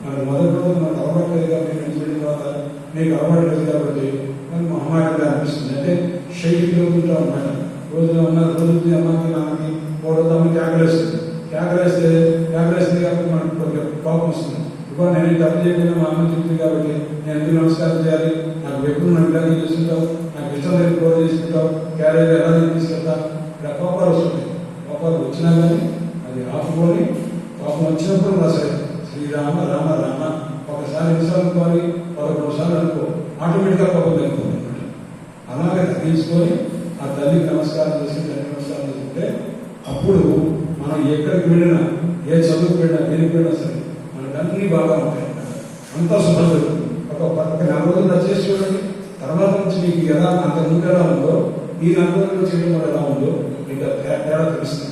మనకు మొదటి రోజు మనకు అలవాటు లేదు కాబట్టి నుంచి వెళ్ళిన తర్వాత మీకు అలవాటు లేదు కాబట్టి మనకు మొహమాటంగా అనిపిస్తుంది. అంటే షైకి ఉంటాం అన్నమాట. రోజు రోజు అమ్మకి నాన్నకి రోజు అమ్మకి కేకలేస్తుంది కాబట్టి మనకు కోపం వస్తుంది. ఇప్పుడు నేను తప్పు చేయకుండా మా అమ్మ చెప్తుంది కాబట్టి నేను ఎందుకు నమస్కారం చేయాలి, నాకు ఎప్పుడు నాకు ఇలాగే చేసుకుంటావు, నాకు ఇష్టం లేని కూర చేసుకుంటావు, క్యారేజ్ ఎలా తీసుకెళ్తా, ఇక్కడ కోపాలు వస్తుంటాయి. కోపాలు వచ్చినా కానీ అది ఆపుకొని కోపం వచ్చినప్పుడు రాసాడు శ్రీరామ రామ రామ. ఒకసారి ఎన్నిసార్లు అనుకోవాలి, 11 సార్లు అనుకో, ఆటోమేటిక్గా కోపం వెళ్ళిపోతుంది. అలాగే తగ్గించుకొని ఆ తల్లికి నమస్కారం చేసి తల్లి నమస్కారం చేసుకుంటే అప్పుడు మనం ఎక్కడికి వెళ్ళినా, ఏ చదువుకు వెళ్ళినా, దేనికి వెళ్ళినా సరే మనకు అన్నీ బాగా ఉంటాయి. అంతా శుభ్రం జరుగుతుంది. ఒక 4 రోజులు చేసి చూడండి. తర్వాత నుంచి మీకు ఎలా అంత ముందు ఎలా ఉందో ఈ 4 రోజులు చేయడం వల్ల ఎలా ఉందో మీకు తేడా తెలుస్తుంది.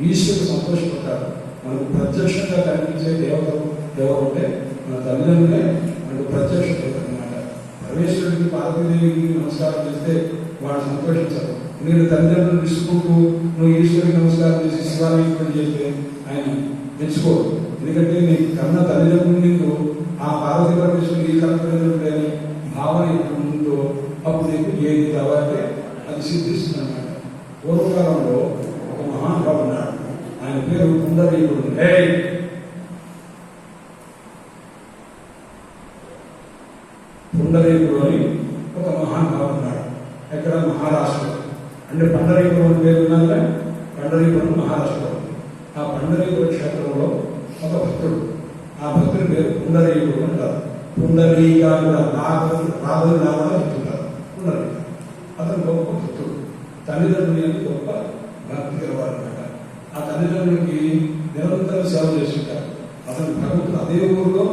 ఈశ్వరుడు సంతోషపడతారు. మనకు ప్రత్యక్షంగా కనిపించే దేవతలు ఎవరు ఉంటే మన తల్లిదండ్రులే మనకు ప్రత్యక్ష దేవత అనమాట. పరమేశ్వరుడికి పార్వతీదేవికి నమస్కారం చేస్తే వాడు సంతోషించరు. నేను తల్లిదండ్రులు తీసుకుంటూ నువ్వు ఈశ్వరుడికి నమస్కారం చేసి శివాలయం చేస్తే ఆయన మెచ్చుకోరు. ఎందుకంటే నీకు కన్న తల్లిదండ్రులు నీకు ఆ పార్వతీ పరమేశ్వరుడు ఈ కన్న తల్లిదండ్రులు లేని భావన ఎప్పుడు ఉందో అప్పుడు నీకు ఏది కావాలంటే అది సిద్ధిస్తుంది అన్నమాట. పూర్వకాలంలో ఒక మహానుభావుడు ఉన్నాడు. ఆయన పేరు పుండరీకుడు. పుండరీకుడు అని ఒక మహానుభావుడు ఉన్నాడు. ఎక్కడ? మహారాష్ట్రలో. అంటే పండరీపురం పేరు ఉన్నాక పండరీపురం మహారాష్ట్రలో. ఆ పండరీపుర క్షేత్రంలో ఒక భక్తుడు, ఆ భక్తుడి పేరు పుండరీకుడు అంటారు. పుండరీగా కూడా రాబోయే రావడం చెప్తుంటారు. పుండరీక అతను గొప్ప భక్తుడు, తల్లిదండ్రులకి గొప్ప భక్తి గలవాడు అనమాట. ఆ తల్లిదండ్రులకి నిరంతరం సేవ చేస్తుంటారు. అతను భగవంతుడు అదే ఊరిలో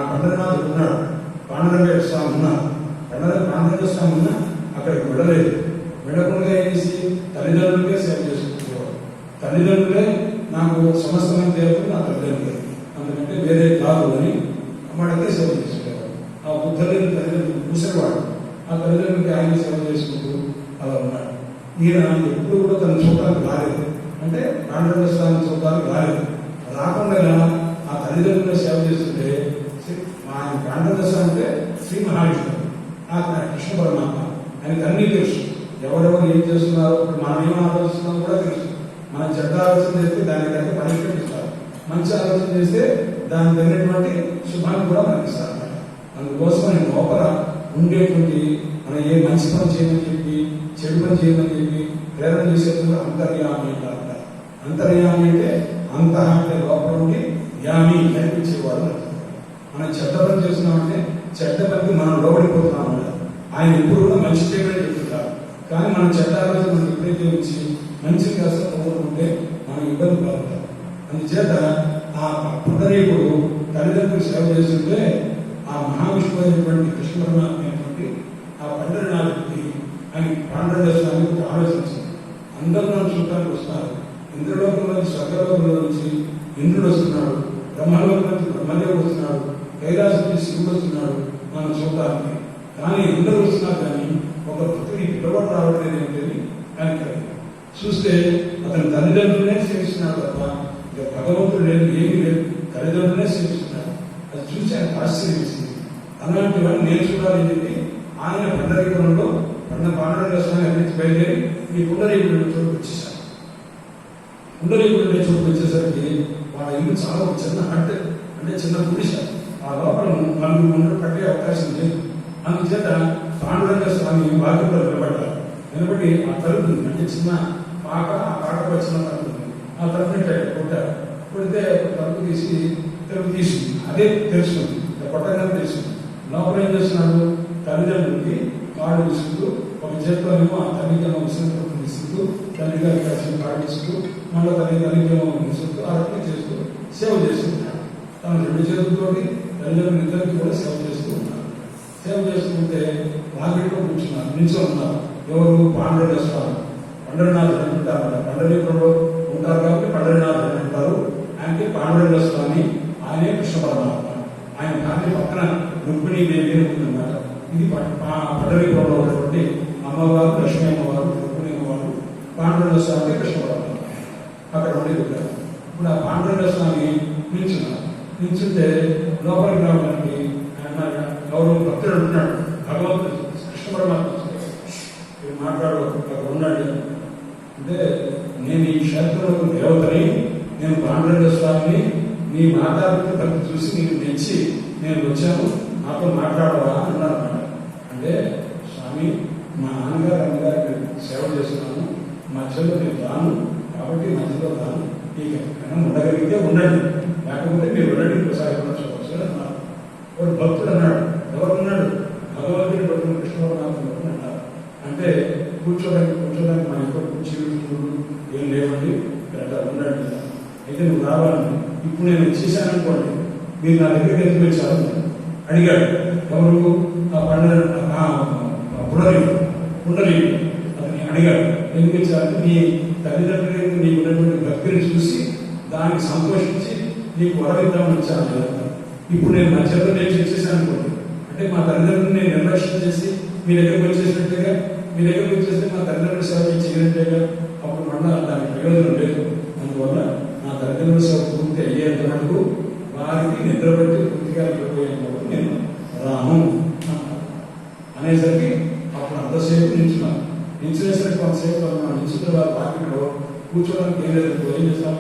పండరనాథుడు ఉన్నాడు, పాండురంగ స్వామి ఉన్నారు. పాండురంగ స్వామి ఉన్నా అక్కడికి వెళ్ళలేదు. వెళ్ళకుండా ఏం చేసి తల్లిదండ్రులకే సేవ చేసుకుంటున్నారు. తల్లిదండ్రులే నాకు సమస్తమైన దేవతలు నా తల్లిదండ్రులే, అందుకంటే వేరే కాదు అని అమ్మడికే సేవ చేసుకునేవాడు. ఆ బుద్ధులని తల్లిదండ్రులు చూసేవాడు. ఆ తల్లిదండ్రులకి ఆయన సేవ చేసుకుంటూ అలా ఉన్నాడు. ఈయన ఎప్పుడు కూడా తన చూడటానికి రాలేదు. అంటే పాండురంగ స్వామి చూడటానికి రాలేదు. రాకుండా ఆ తల్లిదండ్రులు సేవ చేస్తుంటే ఆయన పాండురంగ స్వామి అంటే శ్రీ మహావిష్ణువు, ఆ కృష్ణ పరమాత్మ. ఆయనకు అన్నీ తెలుసు. ఎవరెవరు ఏం చేస్తున్నారో, ఇప్పుడు మనం ఏం ఆలోచిస్తున్నామో కూడా తెలుసు. మనం చెడ్డ ఆలోచన చేస్తే దానికి తగ్గ పనిష్మెంట్ ఇస్తారు, మంచి ఆలోచన చేస్తే దానికి తగినటువంటి శుభాన్ని కూడా మనకి ఇస్తారు అన్నమాట. అందుకోసం ఆయన లోపల ఉండేటువంటి మనం ఏ మంచి పని చేయమని చెప్పి చెడు పని చేయమని చెప్పి ప్రేరణ చేసేది అంతర్యామి అంటారు. అంతర్యామి అంటే అంతః అంటే లోపల ఉండి, యామి కనిపించేవాడు. మనం చెడ్డ పని చేస్తున్నామంటే చెడ్డ పనికి మనం లోబడిపోతున్నాం అన్నమాట. ఆయన ఎప్పుడు కూడా మంచి చేయమని చెప్తుంటారు. కానీ మనం చెడ్డ ఆలోచన మనం ఎప్పుడైతే వచ్చి మంచి కాస్త పోగొట్టుకుంటే మనం ఇబ్బంది పడతాం. అందుచేత ఆ పుండరీకుడు తల్లిదండ్రులు సేవ చేస్తుంటే ఆ మహావిష్ణువు అయినటువంటి కృష్ణ పరమాత్మ అయినటువంటి ఆ పండరీనాథుడికి ఆయన పాండురంగ స్వామికి ఆలోచించింది. అందరూ నన్ను చూడటానికి వస్తున్నారు. ఇంద్రలోకంలో నుంచి స్వర్గలోకంలో నుంచి ఇంద్రుడు వస్తున్నాడు, బ్రహ్మలోకం నుంచి బ్రహ్మదేవుడు వస్తున్నాడు, కైలాసం నుంచి శివుడు వస్తున్నాడు మనం చూడటానికి. కానీ అందరూ వస్తున్నారు కానీ ఒక భక్తుడి పిలవడం రావట్లేదు ఏంటని ఆయన చూస్తే అతని తల్లిదండ్రులనే సేవిస్తున్నాడు తప్ప ఇక భగవంతుడు లేదు, ఏమీ లేదు, తల్లిదండ్రులనే సేవిస్తున్నాడు. అది చూసి ఆయన ఆశ్చర్యించింది. అలాంటి వాడిని నేను చూడాలని చెప్పి ఆయన పండరీపురంలో పాండురంగ స్వామి అక్కడి నుంచి బయలుదేరి ఈ పుండరీకుడి చోటుకు వచ్చేసారు. పుండరీకుడి చోటుకు వచ్చేసరికి వాళ్ళ ఇల్లు చాలా చిన్న హట్, అంటే చిన్న గుడిస. ఆ లోపల 4 మంది పట్టే అవకాశం లేదు. అందుచేత పాండురంగ స్వామి వాకిట్లో నిలబడ్డారు. నిలబడి ఆ తలుపు అంటే చిన్న పాక, ఆ పాకకు వచ్చిన తలుపు, ఆ తలుపుని కొట్టారు. కొడితే తలుపు తీసి అదే తెలుసుకుంది, కొట్టగానే తెలుసుకుంది. లోపల ఏం చేస్తున్నాడు? తల్లిదండ్రులకి కాళ్ళు విసుకుంటూ, ఒక చేతిలోనేమో ఆ తల్లికేమో విసుకుంటూ విసుకుంటూ, తల్లిగారికి కలిసి కాళ్ళు విసుకుంటూ, మళ్ళీ తల్లికేమో విసుకుంటూ ఆ రకంగా చేస్తూ సేవ చేస్తుంటాడు. తన 2 చేతులతోటి తల్లిదండ్రులు ఇద్దరికి కూడా సేవ చేస్తూ ఉంటారు. సేవ చేస్తుంటే వాకిట్లో కూర్చున్నారు, నిల్చొని ఉన్నారు. ఎవరు? పాండురంగ స్వామి. పండరీనాథుడు అంటారు. పండరీపురంలో ఉంటారు కాబట్టి పండరీనాథుడు అంటారు. ఆయనకి పాండురంగ స్వామి, ఆయనే కృష్ణ పరమాత్మ. ఆయన భార్య పక్కన రుక్మిణీదేవి ఉందన్నమాట. ఇది పండరీపురంలో ఉన్నటువంటి అమ్మవారు, లక్ష్మీ అమ్మవారు, రుక్మిణి అమ్మవారు, పాండురంగ స్వామి, కృష్ణ పరమాత్మ అక్కడ ఉండి ఉంటారు. ఇప్పుడు ఆ పాండురంగ స్వామి నిల్చున్నారు. నిల్చుంటే లోపలికి రావడానికి ఆయన ఎవరు భక్తుడు అంటున్నాడు, భగవంతుడు కృష్ణ పరమాత్మ మాట్లాడు అక్కడ ఉన్నాడు అంటే, నేను ఈ క్షేత్రంలో దేవతని, నేను పాండురంగ స్వామిని, నీ మాతాపిత భక్తి చూసి నీకు మెచ్చి నేను వచ్చాను, నాతో మాట్లాడవా అన్నారు అన్నమాట. అంటే స్వామి, మా నాన్నగారు అమ్మగారికి సేవ చేస్తున్నాను, మధ్యలో నేను రాను, కాబట్టి మధ్యలో రాను, నీకు ఎక్కడైనా ఉండగలిగితే ఉండండి, లేకపోతే మీరు ఉండండి, ఇంకోసారి చూడవచ్చు అన్నారు. ఒక భక్తుడు అన్నాడు, ఎవరున్నాడు, భగవంతుడి భక్తుడు కృష్ణ పరమాత్మ అన్నారు. అంటే కూర్చోడానికి మా ఇంట్లో కుర్చీలు ఏం లేవండి, అట్లా ఉండండి, అయితే నువ్వు రావాలని ఇప్పుడు నేను చేశాను అనుకోండి, మీరు నా దగ్గరికి ఎందుకు వచ్చారు అడిగాడు. ఎవరు? పుండరీ అతని అడిగాడు, ఎందుకు వచ్చారంటే నీ తల్లిదండ్రులకు నీకు ఉన్నటువంటి భక్తిని చూసి దానికి సంతోషించి నీకు వరవిద్దామని వచ్చాను. ఇప్పుడు నేను మధ్యలో నేను చేసేసాను అనుకోండి, అంటే మా తల్లిదండ్రులు నేను నిర్లక్ష్యం చేసి మీ దగ్గరకు వచ్చేసినట్టుగా, మీ దగ్గరకు వచ్చేస్తే మా తల్లిదండ్రుల సేవ చేయనట్టుగా, అప్పుడు మళ్ళా దానికి ప్రయోజనం లేదు. అందువల్ల నా తల్లిదండ్రుల సేవ పూర్తి అయ్యేంత మటుకు వారికి నిద్రపట్టి పూర్తిగా వెళ్ళిపోయేంత వరకు నేను రాను అనేసరికి అప్పుడు అంతసేపు నిల్చున్నాను. నిల్చునేసరికి కొంతసేపు నిల్చున్న వాళ్ళ పార్టీలో కూర్చోడానికి ఏం లేదు, ఏం చేస్తాం,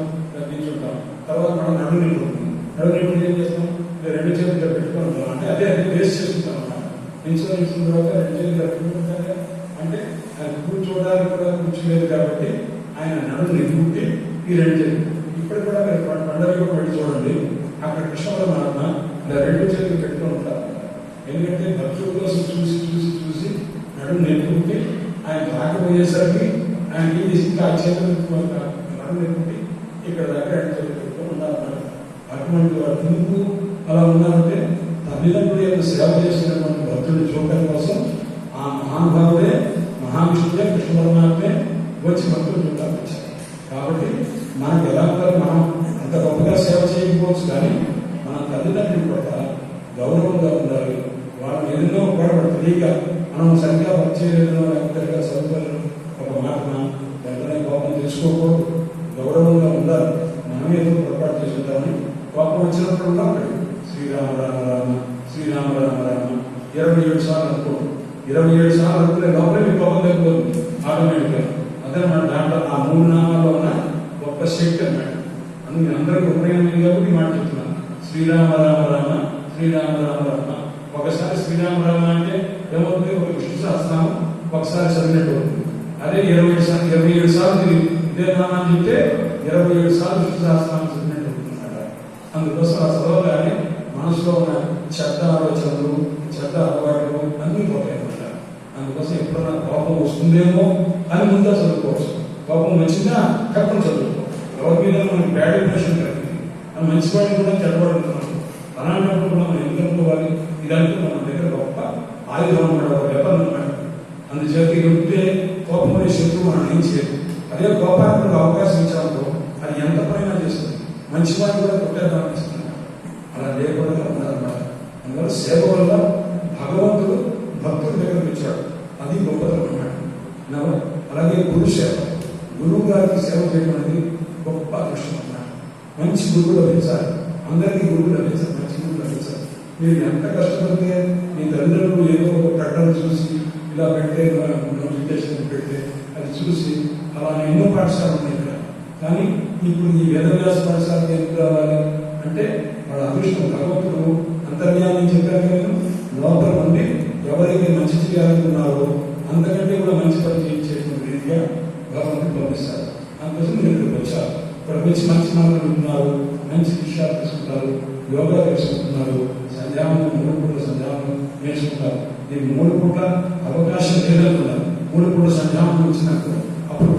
నిల్చుంటాం. తర్వాత మనం నడు నింపుడు ఏం చేస్తాం, రెండు చేతులు పెట్టుకుంటాం, అంటే అదే వేస్ట్ చేసుకుంటాం అన్నమాట. నిల్చున్న తర్వాత రెండు చేతులు పెట్టుకుంటాం, అంటే ఆయన కూర్చోవడానికి కూడా కూర్చోలేదు కాబట్టి ఆయన నడు నింపుకుంటే ఈ రెండు చేతులు. ఇప్పుడు కూడా మీరు పండుగ పెట్టి చూడండి, అక్కడ కృష్ణ పరమాత్మ రెండు చేతులు పెట్టుకుని ఉంటారు. ఎందుకంటే భక్తుల కోసం చూసి చూసి చూసి నడుము నింపుకుంటే ఆయన రాకపోయేసరికి ఆయన ఏం చేసి ఇంకా ఆ చేతులు నడుము నింపుకుంటే ఇక్కడ దగ్గర రెండు చేతులు పెట్టుకుని ఉండాలన్నమాట. అటువంటి వాడు ఎందుకు అలా ఉన్నారంటే తల్లిదండ్రుల యొక్క సేవ చేసినటువంటి భక్తుడిని చూడటం కోసం ఆ మహానుభావుడే, మహావిష్ణుడే, కృష్ణ పరమాత్మే వచ్చి భక్తులు చూడటానికి వచ్చారు. కాబట్టి మనకు ఎలా ఉండాలి, మనం అంత గొప్పగా సేవ చేయకపోవచ్చు, కానీ మన తల్లిదండ్రులు కూడా గౌరవంగా ఉండాలి. వాళ్ళని ఏదైనా కూడా తెలియక మనం సరిగ్గా వర్క్ చేయలేదనో లేకపోతే చదువుకోలేదు ఒక మాటన వెంటనే కోపం తెలుసుకోకూడదు, గౌరవంగా ఉండాలి. మనం ఏదో పొరపాటు చేసుకుంటామని కోపం వచ్చినప్పుడు ఉండాలి. శ్రీరామ రామ రామ శ్రీరామ రామ రామ 27 సార్లు అనుకోండి, 27 సార్లు అనుకునే లోపలే మీ కోపం తగ్గిపోతుంది ఆటోమేటిక్గా. అదే మన దాంట్లో ఆ 3 నామాల్లో ఉన్న గొప్ప శక్తి అన్నమాట. అందుకే అందరికీ ఉపయోగమైంది కాబట్టి మాట చెప్తున్నాను, శ్రీరామ రామ రామ శ్రీరామ రామ రామ. ఒకసారి శ్రీరామ రామ అంటే ఏమవుతుంది, ఒక విష్ణు సహస్రనామం ఒకసారి చదివినట్టు అవుతుంది. అదే 27 సార్లు ఇదే నామాన్ని చెప్తే 27 సార్లు విష్ణు సహస్రనామం చదివినట్టు అవుతుంది. అందుకోసం ఆ చదవగానే మనసులో ఉన్న చెడ్డ ఆలోచనలు, చెడ్డ అలవాట్లు అన్నీ పోతాయన్నమాట. అందుకోసం ఎప్పుడన్నా కోపం వస్తుందేమో అని ముందే చదువుకోవచ్చు. కోపం వచ్చిందా కప్పం చదువుకో. ఎవరి మీద మనకి బ్యాడ్ ఇంప్రెషన్ కలిగింది, మనం మంచివాడిని కూడా చెడ్డవాడుతున్నాం, అలాంటప్పుడు కూడా మనం ఎందుకు అనుకోవాలి, ఇదంతా మన దగ్గర గొప్ప ఆయుధం అన్నమాట, ఒక వెపన్ అన్నమాట. అందుచేత ఉంటే కోపం అనే శత్రువు మనం ఏం చేయదు. అదే కోపానికి అవకాశం ఇచ్చామనుకో అది ఎంత పైన చేస్తుంది, మంచివాడిని కూడా కొట్టేద్దాం అనిపిస్తుంది. అలా లేకుండా ఉండాలన్నమాట. అందువల్ల సేవ వల్ల భగవంతుడు భక్తుల దగ్గరకు వచ్చాడు, అది గొప్పతనం అన్నమాట. అలాగే గురు సేవ, గురువు గారికి సేవ చేయడం అనేది గొప్ప అదృష్టం అన్నమాట. మంచి గురువు లభించాలి, అందరికీ గురువు లభించాలి, మంచి గురువు లభించాలి. మీరు ఎంత కష్టపడితే మీ తల్లిదండ్రులు ఏదో ఒక ప్రకటన చూసి ఇలా పెడితే నోటిఫికేషన్ పెడితే అది చూసి అలా ఎన్నో పాఠశాలలు ఉన్నాయి ఇక్కడ. కానీ ఇప్పుడు ఈ వేదవ్యాస పాఠశాలకు ఎందుకు రావాలి అంటే వాళ్ళ అదృష్టం. భగవంతుడు అంతర్యాన్ని చెప్పారు, నేను లోపల ఉండి ఎవరైతే మంచి చేయాలనుకున్నారో అంతకంటే కూడా మంచి పని చేయించేటువంటి రీతిగా భగవంతుడు పంపిస్తారు. అందుకోసం మీరు ఇక్కడికి వచ్చారు. ఇక్కడికి వచ్చి మంచి మాటలు వింటున్నారు, మంచి విషయాలు తెలుసుకుంటారు, యోగా తెలుసుకుంటున్నారు, సంధ్యావనం 3 పూట్ల సంధ్యావనం నేర్చుకుంటారు. దీనికి 3 పూట్ల అవకాశం లేదనుకున్నారు. 3 పూట్ల సంధ్యావనం వచ్చినప్పుడు అప్పుడు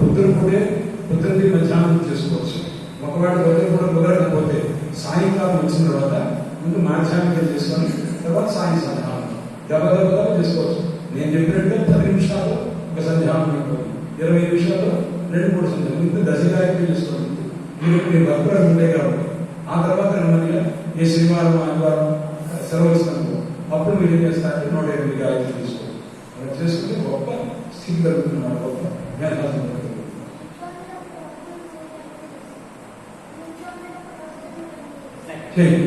పొద్దున్నది మధ్యాహ్నం చేసుకోవచ్చు. ఒకవేళ పొద్దున కూడా కుదరకపోతే సాయంకాలం వచ్చిన తర్వాత ముందు మాధ్యాహ్నం చేసుకొని తర్వాత సంధ్యావనం దెబ్బ చేసుకోవచ్చు. నేను చెప్పినట్టు 10 నిమిషాలు ఒక సంధ్యావనం అయిపోతుంది, 20 నిమిషాలు 2-3 సంధ్యావనం, ఇంత దశగాయత్రి చేసుకోండి. మీరు భక్తులు ఉంటాయి కాబట్టి ఆ తర్వాత నెమ్మదిగా ఏ శనివారం ఆదివారం సెలవు వచ్చినప్పుడు అప్పుడు మీరు ఏం చేస్తారంటే 108 గాయత్రి తీసుకోండి. అలా చేసుకుంటే గొప్ప స్థితి కలుగుతున్నారు, గొప్ప జ్ఞానం కలుగుతుంది. చేయి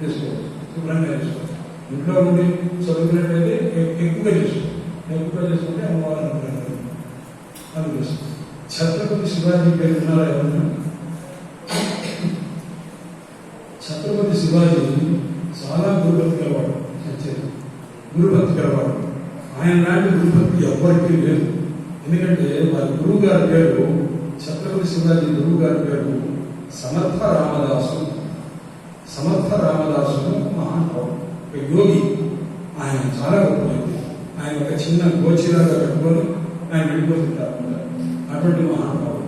తీసుకోవచ్చు, శుభ్రంగా తీసుకోవచ్చు. ఇంట్లో నుండి చదువుకున్నట్లయితే ఎక్కువగా చేసుకుంటే అమ్మవారు అనుకున్నాను. అందుకోసం ఛత్రపతి శివాజీ పేరు ఉన్నారా ఎవరన్నా? ఛత్రపతి శివాజీ చాలా గురుభక్తి గలవాడు, గురుభక్తి గలవాడు. ఆయన లాంటి గురుభక్తి ఎవ్వరికీ లేదు. ఎందుకంటే వారి గురువు గారి పేరు, ఛత్రపతి శివాజీ గురువు గారి పేరు సమర్థ రామదాసు. సమర్థ రామదాసు మహానుభావుడు, ఒక యోగి. ఆయన చాలా గొప్ప వ్యక్తి. ఆయన ఒక చిన్న గోచిలాగా పెట్టుకొని ఆయన వెళ్ళిపోతుంటారు. అటువంటి మహానుభావుడు.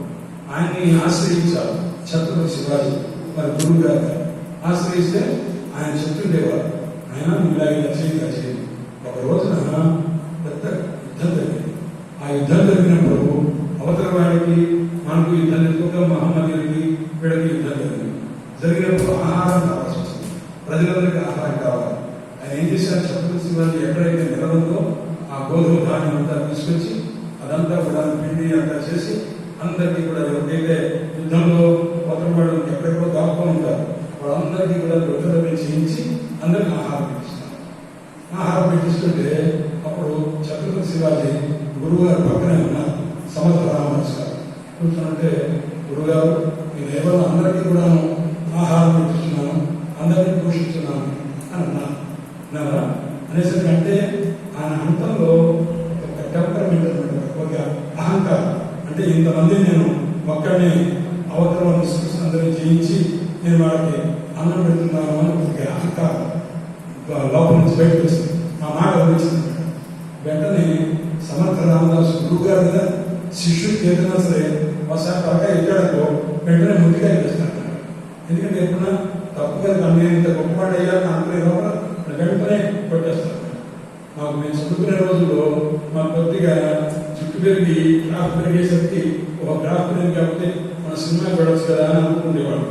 ఆయన్ని ఆశ్రయించారు ఛత్రపతి శివాజీ వారి గురువు గారు. ఆశ్రయిస్తే ఆయన చెప్తుండేవారు, ఆయన ఇలా చేయండి. ఒక రోజున పెద్ద యుద్ధం జరిగింది. ఆ యుద్ధం జరిగినప్పుడు అవతల వాడికి మనకు యుద్ధం జరిగిన మహమ్మదీకి వీళ్ళకి యుద్ధం జరిగినప్పుడు ఆహారం కావాల్సి వస్తుంది. ప్రజలందరికీ ఆహారం కావాలి. ఆయన ఏం చేశారు, ఛత్రపతి శివాజీ ఎక్కడైతే నిలవందో ఆ గోధుమ ధాన్యం అంతా తీసుకొచ్చి అదంతా కూడా పిండి అంతా చేసి అందరికీ కూడా ఎవరికైతే యుద్ధంలో కొత్తవాడు ఎక్కడెక్కడో దాక్కొని ఉంటారు వాళ్ళందరికీ కూడా రొట్టెలు చేయించి అందరికీ ఆహారం పెట్టిస్తున్నారు. ఆహారం పెట్టిస్తుంటే అప్పుడు ఛత్రపతి శివాజీ గురువు గారు పక్కనే ఉన్నారు. సమర్థ రామదాస్ గారు కూర్చుంటే, గురుగారు మీ దేవుడు అందరికీ కూడా ఆహారం పెట్టిస్తున్నాను, అందరికీ పోషిస్తున్నాను అని అన్నారు. అనేసరికి అంటే ఆయన అంతంలో ఒక టెంపర్మెంట్ అనమాట, ఒక అహంకారం. అంటే ఇంతమంది నేను ఒక్కడిని అవతల అందరినీ జయించి నేను వాళ్ళకి అన్నం పెడుతున్నాను అని ఒక అహంకారం లోపల నుంచి బయటకు వచ్చింది. ఆ మాట వచ్చింది. వెంటనే సమర్థ రామదాసు గురువు గారు కదా, శిష్యుడికి ఏదైనా సరే ఒకసారి తలకాయ ఎక్కడకో వెంటనే ముందుకాయ వేస్తాను. ఎందుకంటే ఎప్పుడన్నా తప్పుగా నేను ఇంత గొప్పవాడు అయ్యాలని అనుకునే లోపల వెంటనే కొట్టేస్తాను. మాకు మేము చదువుకునే రోజుల్లో మాకు కొద్దిగా చుట్టు పెరిగి గ్రాఫ్ పెరిగేసరికి ఒక గ్రాఫ్ పెరిగి కాబట్టి మన సినిమా చూడవచ్చు కదా అని అనుకునేవాడు.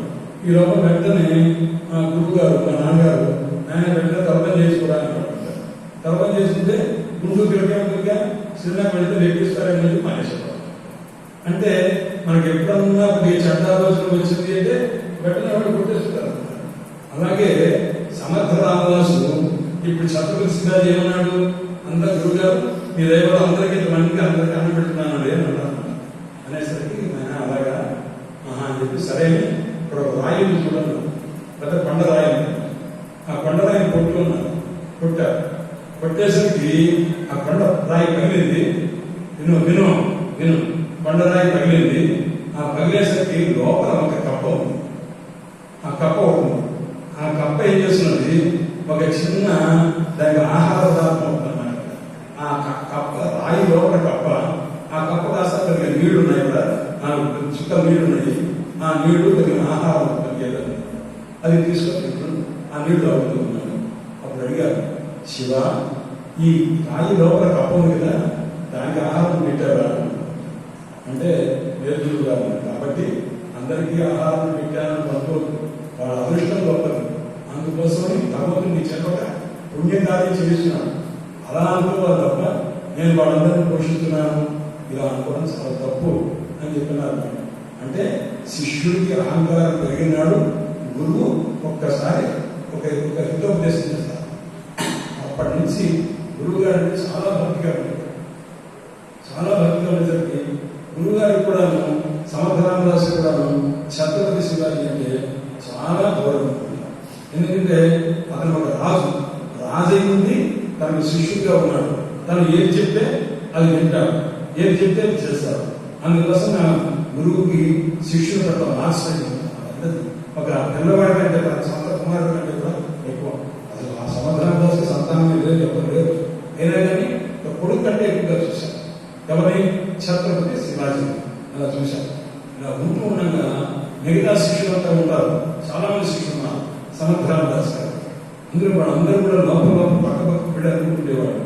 ఈ లోపల వెంటనే మా గురువు గారు, మా నాన్నగారు ఆయన వెంటనే తర్పం చేసుకోవడానికి తర్పం చేసుకుంటే గుండు తిరగగా సినిమా వెళ్తే లేపిస్తారని చెప్పి మానేసేవాడు. అంటే మనకి ఎప్పుడన్నా కొద్దిగా చెడ్డ ఆలోచన వచ్చింది అంటే వెంటనే వాడు కొట్టేస్తారు. అలాగే సమర్థ రామదాసు ఇప్పుడు ఛత్రపతి శివాజీ ఏమన్నాడు, అందరు గురువు గారు మీ దైవం అందరికీ మందికి అందరికీ అన్నం పెడుతున్నాను అని అన్నాను. అనేసరికి ఆయన అలాగా అని చెప్పి సరే ఇప్పుడు ఒక రాయిని చూడండి, పెద్ద కొండరాయి. ఆ కొండరాయిని కొట్టుకున్నాను, కొట్టారు. కొట్టేసరికి ఆ కొండ రాయి పగిలింది. విను విను విను కొండరాయి పగిలింది. ఆ పగిలేసరికి లోపల ఒక కప్ప ఉంది. ఆ కప్ప ఉంటుంది. ఆ కప్ప ఏం చేస్తున్నది, ఒక చిన్న దానికి ఆహార పదార్థం అవుతుందన్నమాట. ఆ కప్ప రాయి లోపల కప్ప. ఆ కప్ప కాస్త కొద్దిగా నీళ్లు ఉన్నాయి కూడా, 4 చుక్కల నీళ్లు ఉన్నాయి. ఆ నీళ్లు కొద్దిగా ఆహారం తగ్గేదని అది తీసుకొని ఆ నీళ్లు అవుతున్నాను. అప్పుడు అడిగారు, శివ ఈ రాయి లోపల కప్ప ఉంది కదా, దానికి ఆహారం పెట్టారా అంటే లేదు గారు. కాబట్టి అందరికీ ఆహారం పెట్టానని అనుకోదు, వాళ్ళ అదృష్టం గొప్పది. అందుకోసమని భగవంతుడిని చెప్పక పుణ్యకార్యం చేస్తున్నాను అలా అనుకోవాలి తప్ప నేను వాళ్ళందరినీ పోషిస్తున్నాను ఇలా అనుకోవడం చాలా తప్పు అని చెప్పినారు. అంటే శిష్యుడికి అహంకారం పెరిగినాడు గురువు ఒక్కసారి ఒక హితోపదేశం చేస్తారు. అప్పటి నుంచి గురువు గారికి చాలా భక్తిగా ఉండేది. చాలా భక్తిగా ఉండేసరికి గురువు గారికి కూడాను, సమర్థ రామదాసు కూడాను ఛత్రపతి శివాజీ అంటే చాలా గౌరవం ఉంటుంది. ఎందుకంటే అతను ఒక రాజు అయింది, తనకు శిష్యుడిగా ఉన్నాడు. తను ఏది చెప్తే అది వింటాడు, ఏది చెప్తే అది చేస్తాడు. అందుకోసం గురువుకి శిష్యుల పట్ల ఆశ్రయం ఒక పిల్లవాడి కంటే తన సొంత కుమారుడి కంటే కూడా ఎక్కువ. అసలు ఆ సమర్థ రామదాసు సంతానం లేదు, ఎవరు లేదు. అయినా కానీ ఒక కొడుకు కంటే ఎక్కువగా చూశాను. ఎవరిని? ఛత్రపతి శివాజీ అలా చూశాను. ఇలా ఉంటూ ఉండగా మిగతా శిష్యులంతా ఉంటారు, చాలా మంది శిష్యులు ఉన్నారు. సమర్థ రామదాస్ గారు అందరూ కూడా లోపల పక్క పెట్టి అనుకుంటుండేవాడు.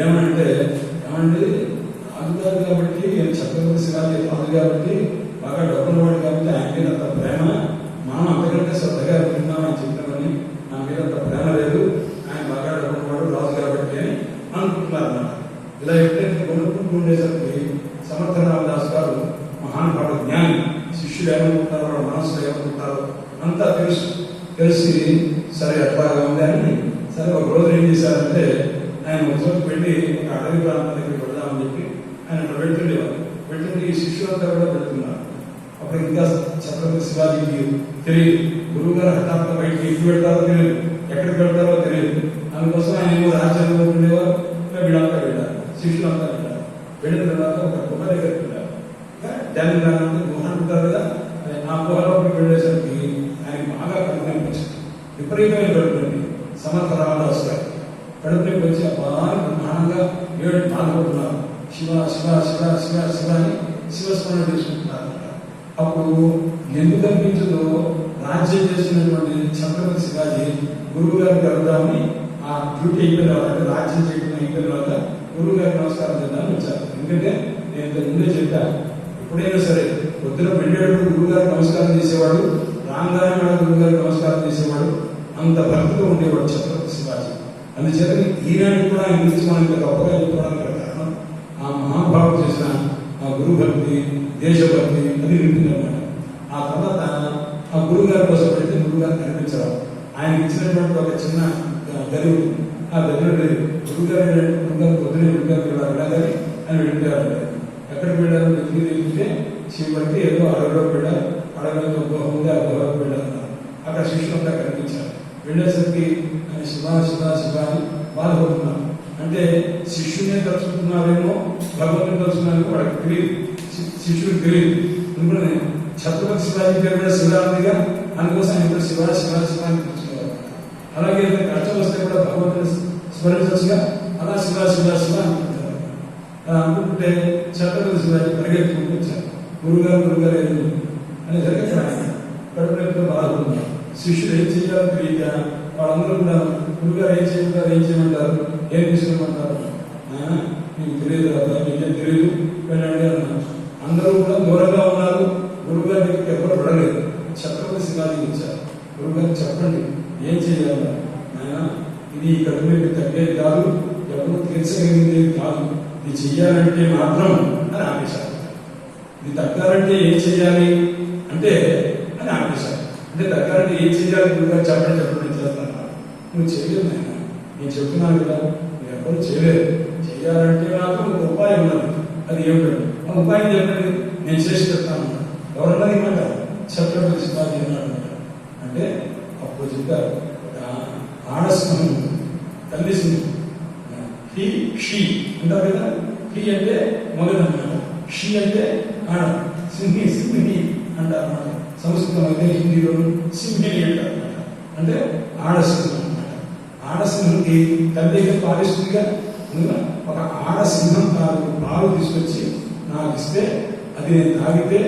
ఏమంటే రాజుగారు కాబట్టి, ఛత్రపతి శివాజీ రాజు కాబట్టి, బాగా డబ్బుల వాడు కాబట్టి ఆయన మీద అంత ప్రేమ, మనం అంతకంటే శ్రద్ధగా వింటున్నామని చెప్పినామని నా మీద అంత ప్రేమ లేదు, ఆయన బాగా డబ్బుల వాడు రాజు కాబట్టి అని అనుకుంటున్నారు అన్నమాట. ఇలా ఎప్పుడైతే కొనుక్కుంటూ ఉండేసరికి సమర్థ రామదాస్ గారు మహానుభావుడు, జ్ఞాని. శిష్యులు ఏమనుకుంటారో, వాళ్ళ మనసులో ఏమనుకుంటారో అంతా తెలుసు. ఎట్లాగా ఉంది అని. సరే ఒక రోజు ఏం చేశారంటే ఆయన ఒక చోటుకు వెళ్ళి ఒక అడవి ప్రాంతం దగ్గరికి వెళ్దామని చెప్పి ఆయన అక్కడ వెళ్తుండేవారు. వెళ్తుంటే ఈ శిష్యులంతా కూడా వెళ్తున్నారు. అప్పుడు ఇంకా ఛత్రపతి శివాజీకి తెలియదు, గురువు గారు హఠాత్తుగా బయటికి ఎప్పుడు వెళ్తారో తెలియదు, ఎక్కడికి వెళ్తారో తెలియదు. అందుకోసం ఆయన ఏమో రాజ్యాంగంలో ఉండేవారు. వీళ్ళంతా వెళ్ళారు, శిష్యులంతా వెళ్ళారు. వెళ్ళిన తర్వాత ఒక గుహ దగ్గరికి వెళ్ళారు. దాని గుహ అంటారు కదా, ఆ గుహలోకి వెళ్ళేసరికి ఆయన బాగా కడుపు నొప్పి వచ్చింది, విపరీతమైన కడుపు నొప్పి. సమర్థ రామదాస్ గారు కడుపు నొప్పి వచ్చి బాగా బ్రహ్మాండంగా ఏడు బాధపడుతున్నారు. శివ శివ శివ శివ శివ అని శివస్మరణ చేసుకుంటున్నారు. అప్పుడు ఎందుకు అనిపించదో రాజ్యం చేస్తున్నటువంటి ఛత్రపతి శివాజీ గురువు గారికి వెళ్దామని ఆ డ్యూటీ అయిపోయిన తర్వాత, రాజ్యం చేయడం అయిపోయిన తర్వాత గురువు గారికి నమస్కారం చేద్దామని వచ్చారు. ఎందుకంటే నేను ఇంత ముందే చెప్పాను, ఎప్పుడైనా సరే పొద్దున వెళ్ళేటప్పుడు గురువు గారికి నమస్కారం చేసేవాడు, రాంగానే గురువు గారికి నమస్కారం చేసేవాడు. అంత భక్తితో ఉండేవాడు ఛత్రపతి శివాజీ. అందుచేత ఈనాటికి కూడా ఆయన గురించి మనం ఇంత గొప్పగా చెప్పుకోవడానికి కారణం ఆ మహాభావుడు చేసిన ఆ గురు భక్తి, దేశభక్తి అది వింటుందన్నమాట. ఆ తర్వాత ఆ గురువు గారి కోసం పెడితే గురువు గారు కనిపించడం, ఆయన ఇచ్చినటువంటి ఒక చిన్న గది, ఆ గదిలో గురువు గారు పొద్దునే గురుగారికి వెళ్ళాలి అని వెళ్ళారు. ఎక్కడికి వెళ్ళారు వెళ్తే శివుడికి ఏదో అడవిలో వెళ్ళారు. అడవిలో గుహ ఉంది, ఆ గుహకు వెళ్ళారు. అక్కడ శిష్యులంతా కనిపించారు. వెళ్ళేసరికి ఆయన శివ శివ శివ అని బాధపడుతున్నారు. అంటే శిష్యునే తలుచుకుంటున్నారేమో, భగవంతుని తలుచుకున్నారేమో వాడికి తెలియదు, శిష్యుడికి తెలియదు. ఎందుకంటే ఛత్రపతి శివాజీ పేరు కూడా శివరాత్రిగా, అందుకోసం ఆయన శివ శివ శివ అని పిలుచుకున్నారు. అలాగే కష్టం వస్తే కూడా భగవంతుని స్మరించగా అలా శివ శివ శివ అనుకుంటారు. అలా అనుకుంటే ఛత్రపతి శివాజీ పరిగెత్తుకుంటూ వచ్చారు. గురుగారు ఏది అనేసరికి ఆయన కడుపులో బాధపడుతున్నారు. శిష్యులు ఏం చేయాలో తెలియక వాళ్ళందరూ కూడా గురుగారు ఏం చేయమంటారు, ఏం తీసుకోమంటారు, మీకు తెలియదు కదా, మీకేం తెలియదు, వెళ్ళండి అన్నారు. అందరూ కూడా దూరంగా ఉన్నారు. గురుగారి దగ్గరికి ఎవరు పడలేదు. ఛత్రపతి శివాజీ వచ్చారు. గురుగారు చెప్పండి ఏం చేయాలి ఆయన, ఇది ఇక్కడ మీకు తగ్గేది కాదు, ఎవరు తీర్చగలిగేది కాదు, ఇది చెయ్యాలంటే మాత్రం అని ఆపేశారు. ఇది తగ్గాలంటే ఏం చెయ్యాలి అంటే అని ఆపేశారు. అంటే తగ్గాలంటే ఏం చెయ్యాలి గురుగారు చెప్పండి నేను చేస్తాను. నువ్వు చేయలేదు నాయన, నేను చెప్తున్నాను కదా, నువ్వు ఎవరు చేయలేదు. చెయ్యాలంటే మాత్రం ఒక ఉపాయం ఉన్నది, అది ఏమిటండి ఆ ఉపాయం చెప్పండి, నేను చేసి పెడతాను. ఎవరన్నది మాట ఛత్రపతి శివాజీ అన్నాడు. అంటే అప్పుడు చెప్పారు, ఆడసింహం తల్లి సింహం, హీ షీ అంటారు కదా, హీ అంటే మొదలన్నమాట, షీ అంటే ఆడ, సింహిని అంటారు అన్నమాట. సంస్కృతం అయితే హిందీలో సింహిని అంటారు అన్నమాట. అంటే ఆడసింహం అన్నమాట. ఆడసింహంకి తల్లిగా పాలిస్తుందిగా, ఒక ఆడసింహం పాలు తీసుకొచ్చి నాకు ఇస్తే అది నేను తాగితే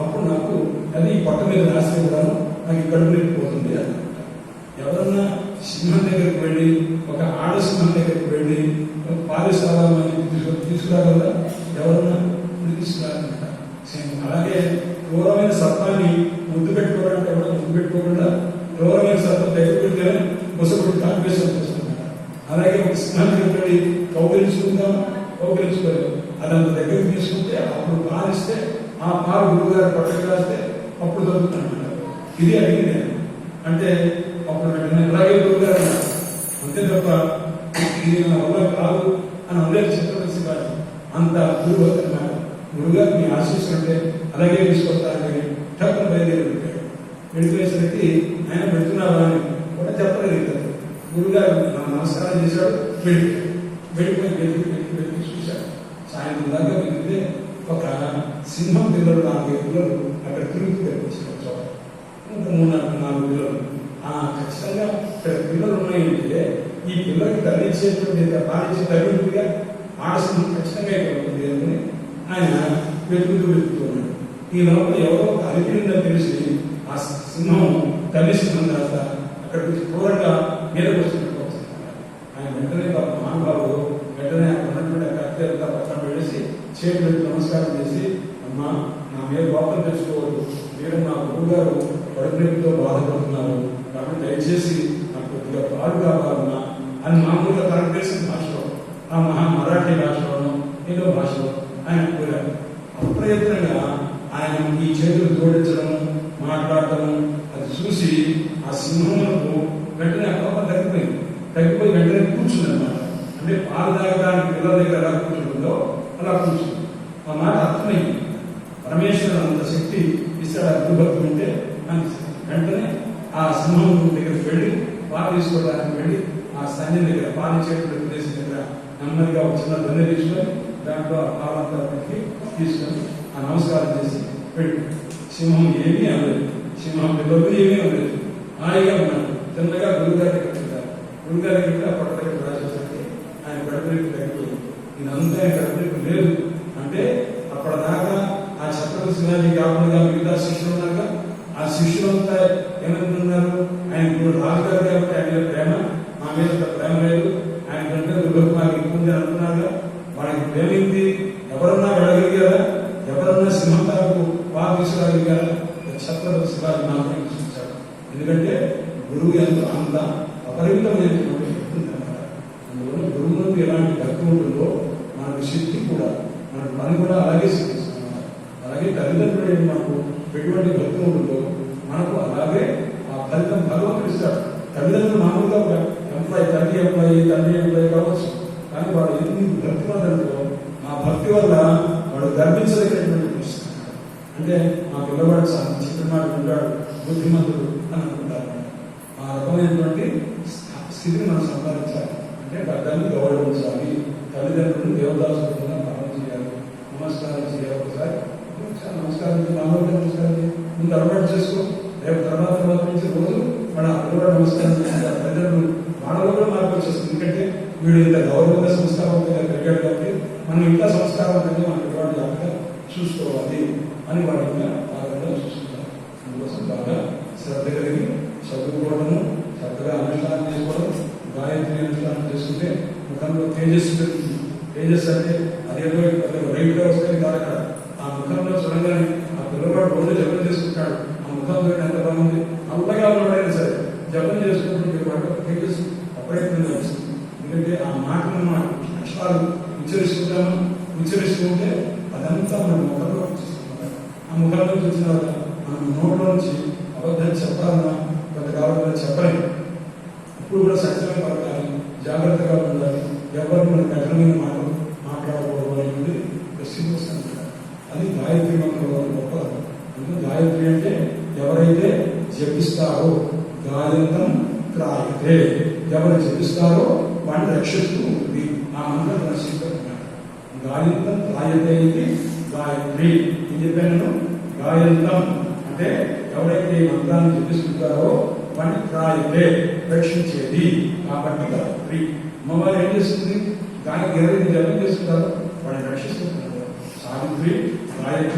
అప్పుడు నాకు అది పొట్ట మీద రాస్తే కూడా నాకు కడుపు పోతుంది అన్నమాట. ఎవరన్నా సింహం దగ్గరికి వెళ్ళి, ఒక ఆడసింహం దగ్గరికి వెళ్ళి పాలిస్తామని తీసుకురాగలరా? ఎవరన్నా తీసుకురాలన్నమాట. అలాగే క్రూరమైన సర్పాన్ని ముద్దు పెట్టుకోవాలంటే కూడా ముద్దు పెట్టుకోకుండా క్రూరమైన సర్పం దగ్గర పెడితేనే ముసగుడు కాన్వేషన్ చేస్తున్నారు. అలాగే ఒక సింహాన్ని వెళ్ళి కౌగిలించుకోలేదు, అదంత దగ్గరికి తీసుకుంటే అప్పుడు పాలిస్తే ఆ పాలు గురువుగారు పక్కకి రాస్తే అప్పుడు దొరుకుతుంటారు. ఇది అడిగింది అంటే అప్పుడు వెంటనే అలాగే గురువుగారు అన్నారు. అంతే తప్ప ఇది నా వల్ల కాదు అని అందరూ ఛత్రపతి శివాజీ అంత గురుభక్తి అన్నారు. గురుగారు మీ ఆశీస్సులు అంటే అలాగే తీసుకొస్తారు కానీ తక్కువ బయలుదేరి పెట్టాడు. వెళ్ళిపోయేసరికి ఆయన పెడుతున్నావా అని కూడా చెప్పలేదు. గురుగారు నమస్కారం చేశాడు, వెళ్ళిపోయి చూశాడు. సాయంత్రం దాకా వెళ్తే ఒక సింహం పిల్లలు 4 పిల్లలు అక్కడ తిరుగుతూ కనిపించారు. చోట ఇంకా 3-4 పిల్లలు. ఖచ్చితంగా ఇక్కడ పిల్లలు ఉన్నాయంటే ఈ పిల్లలకి తల్లించేటువంటి పాలించే తల్లి ఉంటుందిగా, ఆడసింహం ఖచ్చితంగా ఇక్కడ ఉంటుంది అని ఆయన వెతుకుతూ ఉన్నాడు. ఈ లోపల ఎవరో అలిపిరిందని తెలిసి ఆ సింహం తల్లి సింహం తర్వాత అక్కడికి క్రూరంగా మీదకి వస్తున్నట్టు వస్తున్నారు. ఆయన వెంటనే మహానుభావుడు వెంటనే అక్కడ ఉన్నటువంటి కత్తి అంతా పక్కన వెళ్ళేసి చేతులు పెట్టి నమస్కారం చేసి, అమ్మా నా మీద లోపల తెచ్చుకోవద్దు, మీరు నా గురువుగారు కడుపునొప్పితో బాధపడుతున్నారు కాబట్టి దయచేసి నాకు కొద్దిగా పాలు కావాలన్నా అని మామూలుగా తనకు తెలిసిన భాషలో, ఆ మరాఠీ భాషలోనూ ఏదో భాషలో ఆయన కోరారు. అప్రయత్నంగా ఆయన ఈ చేతులు జోడించడం, మాట్లాడటం అది చూసి ఆ సింహములకు వెంటనే తగ్గిపోయి వెంటనే కూర్చుంది అనమాట. అంటే పాలు తాగడానికి పిల్లల దగ్గర ఎలా కూర్చుంటుందో అలా కూర్చుంది. ఆ మాట అర్థమైంది. పరమేశ్వరుడు అంత శక్తి ఇస్తాడు. అద్భుతం ఉంటే వెంటనే ఆ సింహం దగ్గరికి వెళ్ళి పాలు తీసుకోవడానికి వెళ్ళి ఆ స్తన్యం దగ్గర పాలు ఇచ్చేటువంటి ప్రదేశం దగ్గర నెమ్మదిగా ఒక చిన్న దండ తీసుకొని దాంట్లో ఆ పాలంతా తీసుకొని ఆ నమస్కారం చేసి పెట్టి సింహం ఏమీ అనలేదు. సింహం పిల్లలు ఏమీ అనలేదు. హాయిగా ఉన్నాడు. చిన్నగా గురుగారికి కట్టారు. గురుగారికి ఆ పొట్ట దగ్గర రాసేసరికి ఆయన గడపరికి తగ్గిపోయింది. ఇదంతా ఆయన గడపరికి లేదు. అంటే అప్పటిదాకా ఆ ఛత్రపతి శివాజీ కాకుండా మిగతా శిష్యులు ఉన్నాక ఆ శిష్యులంతా ఏమంటున్నారు, ఆయన ఇప్పుడు రాజుగారు కాబట్టి ఆయన మీద ప్రేమ, మా మీద ప్రేమ లేదు, ఆయన కంటే దుర్గకుమారి ఎక్కువ అంటున్నారు. వాళ్ళకి ప్రేమింది ఎవరన్నా వెళ్ళగలిగారా? ఎవరన్నా సింహంతాలకు బాగా తీసుకురాగలిగారా? ఛత్రపతి శివాజీ మాత్రమే తీసుకొచ్చాడు. ఎందుకంటే గురువు ఎంతో అంత అపరిమితమైనటువంటి శక్తి ఉందన్నమాట. అందువల్ల గురువు నుండి ఎలాంటి భక్తి ఉంటుందో మనకు శక్తి కూడా, మనకు పని కూడా అలాగే శక్తిస్తున్నారు. అలాగే తల్లిదండ్రులు మనకు ఎటువంటి భక్తి ఉంటుందో మనకు అలాగే ఆ ఫలితం భగవంతుడు ఇస్తాడు. తల్లిదండ్రులు మామూలుగా ఒక ఎంప్లాయీ, తండ్రి ఎంప్లాయీ కావచ్చు, కానీ వాడు ఎన్ని భక్తి వల్లంటో ఆ భక్తి వల్ల వాడు గర్భించదగినటువంటి ఇస్తున్నాడు. అంటే మా పిల్లవాడు చిత్రమాట ఉంటాడు, బుద్ధిమంతుడు అని అనుకుంటారు. ఆ రకమైనటువంటి స్థితిని మనం సంపాదించాలి. అంటే పెద్దల్ని గౌరవించాలి, తల్లిదండ్రులను దేవదాసులుగా భావన చేయాలి, నమస్కారం చేయాలి. ఒకసారి నమస్కారం నమస్కారం ముందు అలవాటు చేసుకో. రేపు తర్వాత నుంచి రోజు మన పిల్లవాడు నమస్కారం చేస్తారు. తల్లిదండ్రులు వాళ్ళలో కూడా మార్పు వచ్చేస్తుంది. ఎందుకంటే వీడు ఇంత గౌరవంగా సంస్కారవంతంగా పెరిగాడు కాబట్టి మనం ఇంకా సంస్కారవంతంగా మన పిల్లవాడు జాగ్రత్తగా చూసుకోవాలి అని వాడి ఇంకా బాగా చూసుకుంటారు. అందుకోసం బాగా శ్రద్ధ కలిగి చదువుకోవడము, చక్కగా అనుష్ఠానం చేసుకోవడం, గాయత్రి అనుష్ఠానం చేసుకుంటే ముఖంలో తేజస్సు పెరుగుతుంది. తేజస్సు అంటే అదేదో రైట్గా వస్తే కాదు. అక్కడ ఆ ముఖంలో చూడగానే ఆ పిల్లవాడు రోజు జపం చేసుకుంటాడు. ఆ ముఖంలో ఎంత బాగుంది, అంతగా ఉన్నవాడైనా సరే జపం చేసుకుంటుంటే వాడు తేజస్సు అప్రయత్నంగా వస్తుంది. ఎందుకంటే ఆ మాటను మన అక్షరాలు ఉచ్చరిస్తూ ఉంటే అదంతా మన ముఖంలో వచ్చేస్తుంటారు. ఆ ముఖంలో వచ్చిన మన నోట్లో నుంచి అబద్ధం చెప్పాలన్నా కొంతకాలంలో చెప్పలేము. ఇప్పుడు కూడా సత్యమే పలకాలి, జాగ్రత్తగా ఉండాలి, ఎవరు మన కఠినమైన మాటలు మాట్లాడకూడదు అనేది ప్రసిద్ధి వస్తుంది. అది గాయత్రి మంత్రంలో గొప్ప. అందుకే గాయత్రి అంటే ఎవరైతే జపిస్తారో గాయంతం త్రాయితే, ఎవరు జపిస్తారో వాడిని రక్షిస్తూ ఉంటుంది. ఆ మంత్రం రక్షిస్తున్నాడు. గాయంతం త్రాయతే ఇది గాయత్రి. ఏం చెప్పాను? గాయంతం అంటే ఎవరైతే ఈ మంత్రాన్ని జపిస్తుంటారో వాడిని త్రాయతే రక్షించేది. కాబట్టి గాయత్రి అమ్మవారు ఏం చేస్తుంది? దానికి ఎవరైతే జపం చేస్తుంటారో వాడిని రక్షిస్తుంది.